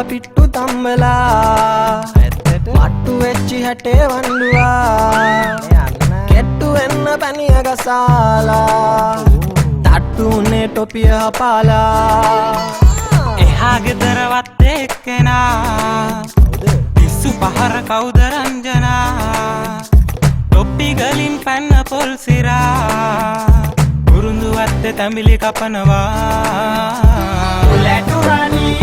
පිට්ටු තම්මලා මට්ටු වෙච්චි හැටේ වන්ඩුවා කෙට්ටු වෙන්න පැනිය ගසාලා තට්ටුනේ ටොපිය හපාලා එහා ගෙදර වත්තේ එක්කෙනා පිස්සු පහර කවුද රංජනා ටොප්පි ගලින් පැන්න පොල් සිරා කුරුඳු වත්තේ තැඹිලි කපනවා කුලැටු රාණී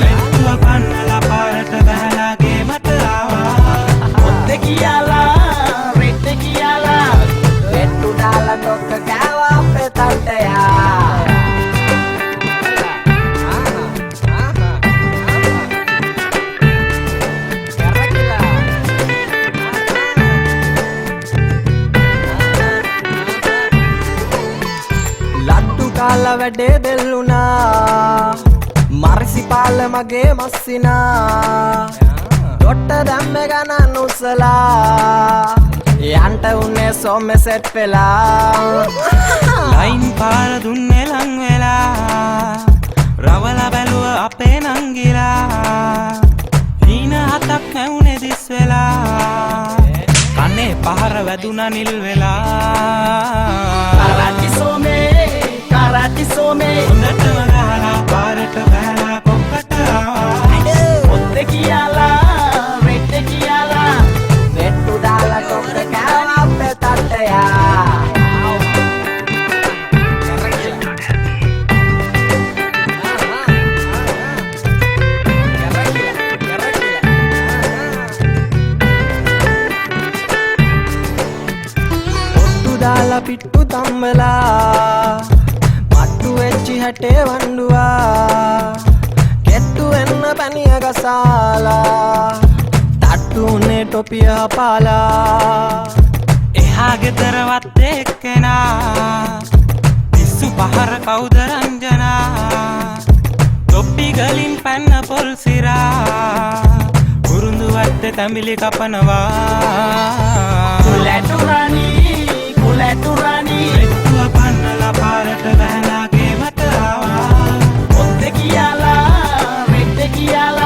මෙත්තුව පන්නලා පාරට බහලා ගේමට ආවා ඔත්තේ කියලා රෙට්ටේ කියලා වෙට්ටු දාලා ඩොක්ක කෑවා අපේ තට්ටයා කාලා වැඩේ බෙල්ලුනා මර්සිපාල මගේ මස්සිනා ඩොට්ට දැම්මේ ගණන් උසලා යන්ට උන්නේ සොම්මෙ සෙට් වෙලා ලයින් පාර දුන්නේ ලං වෙලා රවලා බැලුව අපේ නංගිලා හීන හතක් නැවුනේ දිස් වෙලා කනේ පහර වැදුනා නිල් වෙලා කරාටි සෝමේ හොඳටම ගහලා පාරට බහලා කොක්කට ආවා ඔත්තේ කියලා රෙට්ටේ කියලා වෙට්ටු දාලා කොක්ක කෑවා අපේ තට්ටයා ඔත්තු දාලා පිට්ටු තම්මලා මට්ටු වෙච්චි හැටේ වන්ඩුවා කෙට්ටු වෙන්න පැනිය ගසාලා තට්ටුනේ ටොපිය හපාලා එහා ගෙදර වත්තේ එක්කෙනා පිස්සු පහර කවුද රංජනා ටොප්පි ගලින් පැන්න පොල් සිරා කුරුඳු වත්තේ තැඹිලි කපනවා කුලැටු රාණී මෙත්තුව පන්නලා පාරට බහලා ගේමට ආවා ඔත්තේ කියලා රෙට්ටේ කියලා